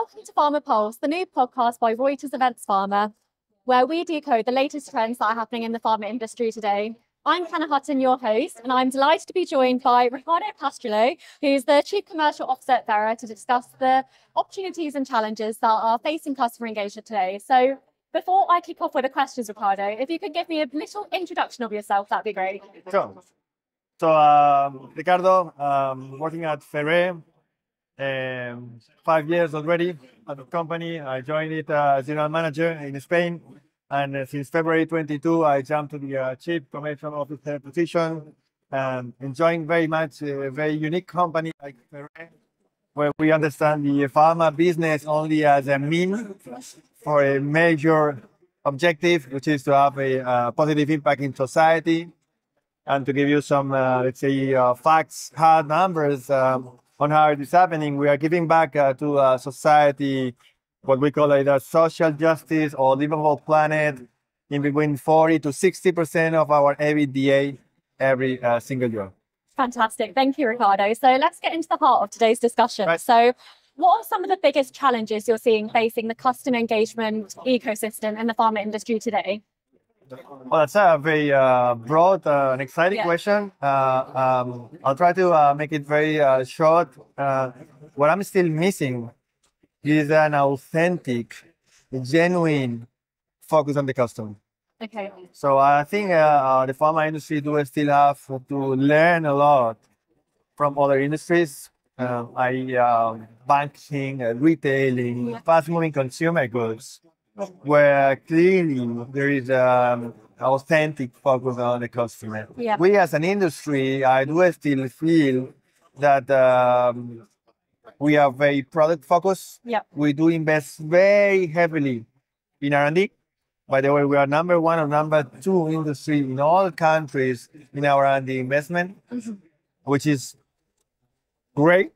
Welcome to PharmaPulse, the new podcast by Reuters Events Pharma, where we decode the latest trends that are happening in the pharma industry today. I'm Hannah Hutton, your host, and I'm delighted to be joined by Ricardo Castrillo, who's the Chief Commercial Officer at Ferrer, to discuss the opportunities and challenges that are facing customer engagement today. So before I kick off with the questions, Ricardo, if you could give me a little introduction of yourself, that'd be great. Sure. So, Ricardo, working at Ferrer, 5 years already at the company. I joined it as general manager in Spain, and since February 22, I jumped to the chief commercial officer position. Enjoying very much a very unique company like Ferrer, where we understand the pharma business only as a means for a major objective, which is to have a positive impact in society. And to give you some, let's say, facts, hard numbers on how it is happening, we are giving back to society what we call a social justice or livable planet in between 40 to 60% of our EBITDA every single year. Fantastic. Thank you, Ricardo. So let's get into the heart of today's discussion. Right. So what are some of the biggest challenges you're seeing facing the customer engagement ecosystem in the pharma industry today? Well, that's a very broad and exciting question. I'll try to make it very short. What I'm still missing is an authentic, genuine focus on the customer. Okay. So I think the pharma industry do still have to learn a lot from other industries. Banking, retailing, fast-moving consumer goods, where clearly there is authentic focus on the customer. Yeah. We as an industry, I do still feel that we are very product focused. Yeah. We do invest very heavily in R&D. By the way, we are number one or number two industry in all countries in our R&D investment, which is great,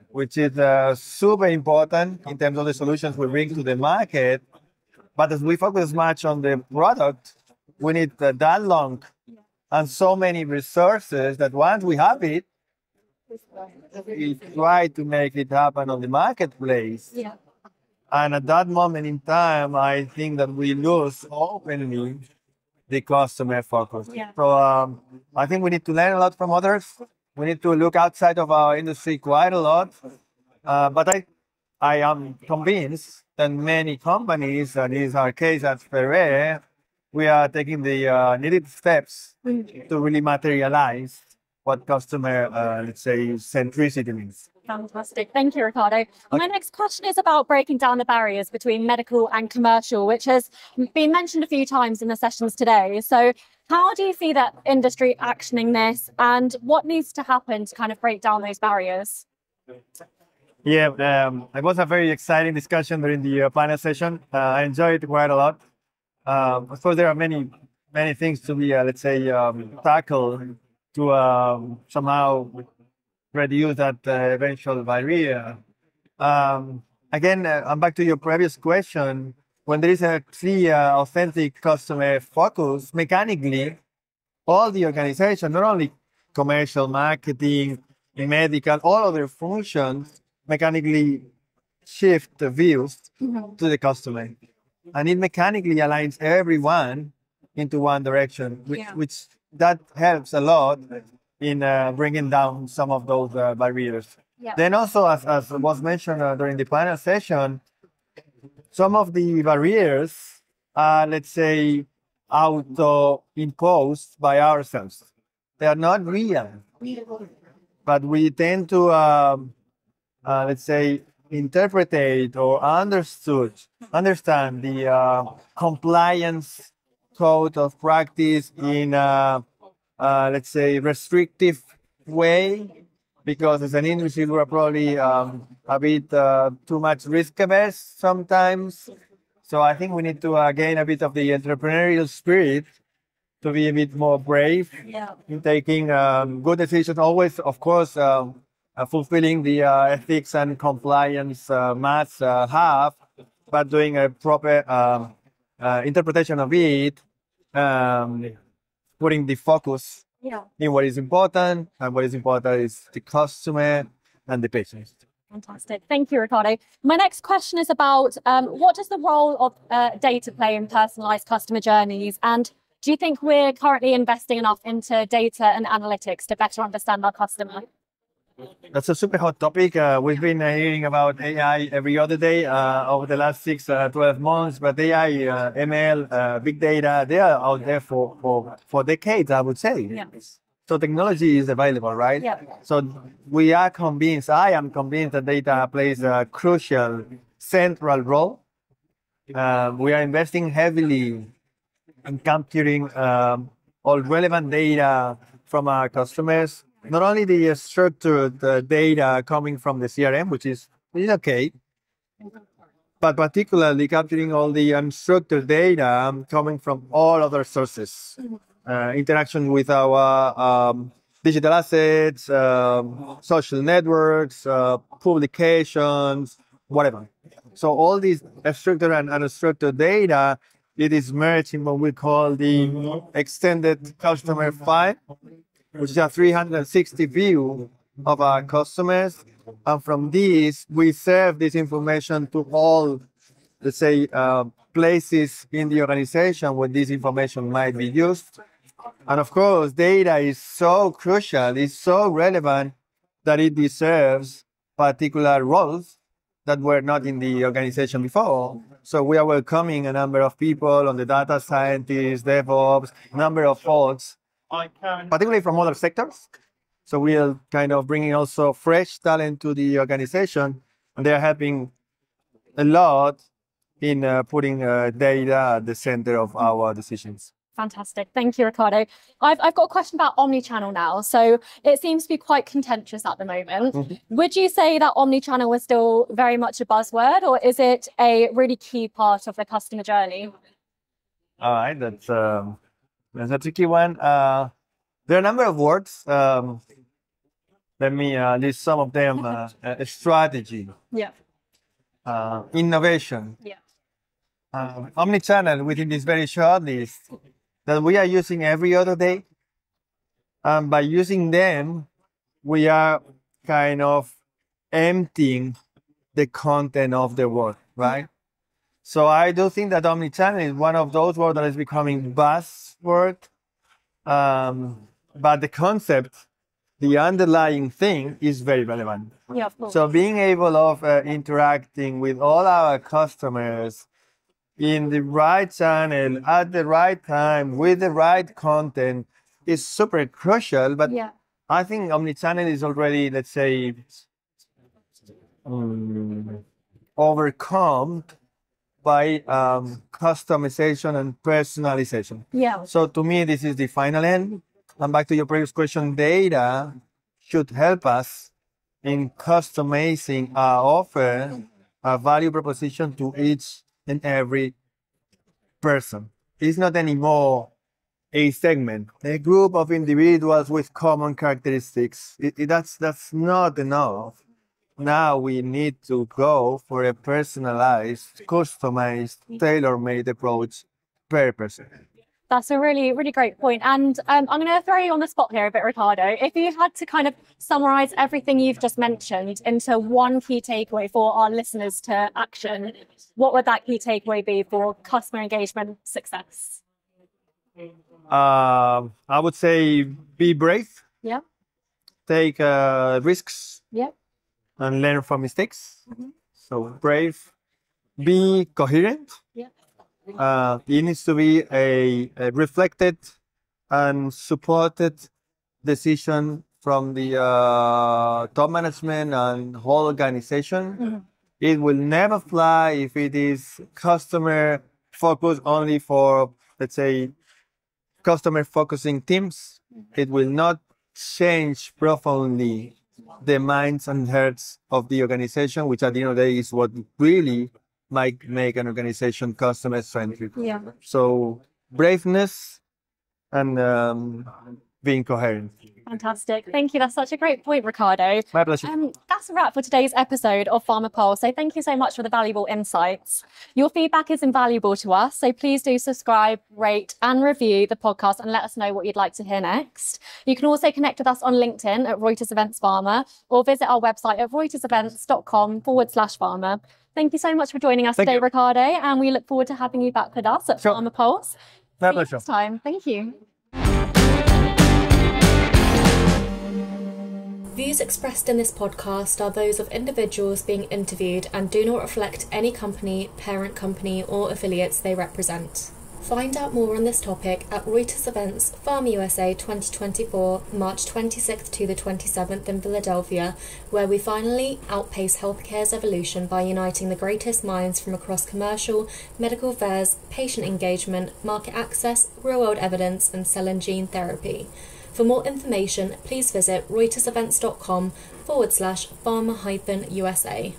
which is super important in terms of the solutions we bring to the market. But as we focus much on the product, we need that long and so many resources that once we have it, we try to make it happen on the marketplace. Yeah. And at that moment in time, I think that we lose openly the customer focus. Yeah. So I think we need to learn a lot from others. We need to look outside of our industry quite a lot. But I am convinced that many companies, and this is our case at Ferrer, we are taking the needed steps to really materialize what customer, let's say, centricity means. Fantastic. Thank you, Ricardo. My next question is about breaking down the barriers between medical and commercial, which has been mentioned a few times in the sessions today. So how do you see that industry actioning this, and what needs to happen to kind of break down those barriers? Yeah, it was a very exciting discussion during the panel session. I enjoyed it quite a lot. Of course, there are many things to be, let's say, tackled to somehow reduce that eventual barrier. Again, I'm back to your previous question. When there is a clear, authentic customer focus, mechanically, all the organization, not only commercial, marketing, medical, all other functions, mechanically shift the views to the customer. And it mechanically aligns everyone into one direction, which that helps a lot in bringing down some of those barriers. Yeah. Then also, as was mentioned during the panel session, some of the barriers are, let's say, auto-imposed by ourselves. They are not real, but we tend to, let's say, interpret or understand the compliance code of practice in let's say, restrictive way, because as an industry, we're probably a bit too much risk averse sometimes. So I think we need to gain a bit of the entrepreneurial spirit to be a bit more brave in taking good decisions, always, of course, fulfilling the ethics and compliance must have, but doing a proper interpretation of it, putting the focus in what is important, and what is important is the customer and the patient. Fantastic. Thank you, Ricardo. My next question is about what does the role of data play in personalized customer journeys? And do you think we're currently investing enough into data and analytics to better understand our customer? That's a super hot topic. We've been hearing about AI every other day over the last 12 months, but AI, ML, big data, they are out there for decades, I would say. Yeah. So technology is available, right? Yeah. So we are convinced, I am convinced that data plays a crucial, central role. We are investing heavily in capturing all relevant data from our customers. Not only the structured data coming from the CRM, which is okay, but particularly capturing all the unstructured data coming from all other sources. Interaction with our digital assets, social networks, publications, whatever. So all these structured and unstructured data, it is merged in what we call the extended customer file, which is a 360 view of our customers. And from this, we serve this information to all, let's say, places in the organization where this information might be used. And of course, data is so crucial, it's so relevant that it deserves particular roles that were not in the organization before. So we are welcoming a number of people on the data scientists, DevOps, number of folks, particularly from other sectors. So we are kind of bringing also fresh talent to the organization, and they are helping a lot in putting data at the center of our decisions. Fantastic. Thank you, Ricardo. I've got a question about omnichannel now. So it seems to be quite contentious at the moment. Mm-hmm. Would you say that omnichannel is still very much a buzzword, or is it a really key part of the customer journey? All right, that's a tricky one. There are a number of words. Let me list some of them. Strategy. Yeah. Innovation. Yeah. Omnichannel within this very short list that we are using every other day. And by using them, we are kind of emptying the content of the word, right? So I do think that omnichannel is one of those words that is becoming buzzword. But the concept, the underlying thing is very relevant. Yeah, of course. So being able of interacting with all our customers in the right channel, at the right time, with the right content is super crucial. But yeah, I think omnichannel is already, let's say, overcome by customization and personalization. Yeah. So to me, this is the final end. And back to your previous question, data should help us in customizing our offer, our value proposition to each and every person. It's not anymore a segment, a group of individuals with common characteristics. That's not enough. Now we need to go for a personalized, customized, tailor-made approach per person. That's a really, really great point. And I'm going to throw you on the spot here a bit, Ricardo. If you had to kind of summarize everything you've just mentioned into one key takeaway for our listeners to action, what would that key takeaway be for customer engagement success? I would say be brave. Yeah. Take risks. Yeah. And learn from mistakes. Mm-hmm. So brave. Be coherent. Yeah. It needs to be a reflected and supported decision from the top management and whole organization. Mm-hmm. It will never fly if it is customer focused only for, let's say, customer focusing teams. Mm-hmm. It will not change profoundly the minds and hearts of the organization, which at the end of the day is what really might make an organization customer centric. Yeah. So braveness and being coherent. Fantastic. Thank you. That's such a great point, Ricardo. My pleasure. That's a wrap for today's episode of PharmaPulse. So thank you so much for the valuable insights. Your feedback is invaluable to us. So please do subscribe, rate and review the podcast and let us know what you'd like to hear next. You can also connect with us on LinkedIn at Reuters Events Pharma or visit our website at reutersevents.com/pharma. Thank you so much for joining us today, Ricardo. And we look forward to having you back with us at PharmaPulse. My See you pleasure. next time. Thank you. Views expressed in this podcast are those of individuals being interviewed and do not reflect any company, parent company, or affiliates they represent. Find out more on this topic at Reuters Events Pharma USA 2024, March 26th to the 27th in Philadelphia, where we finally outpace healthcare's evolution by uniting the greatest minds from across commercial, medical affairs, patient engagement, market access, real-world evidence, and cell and gene therapy. For more information, please visit reutersevents.com/pharma-USA.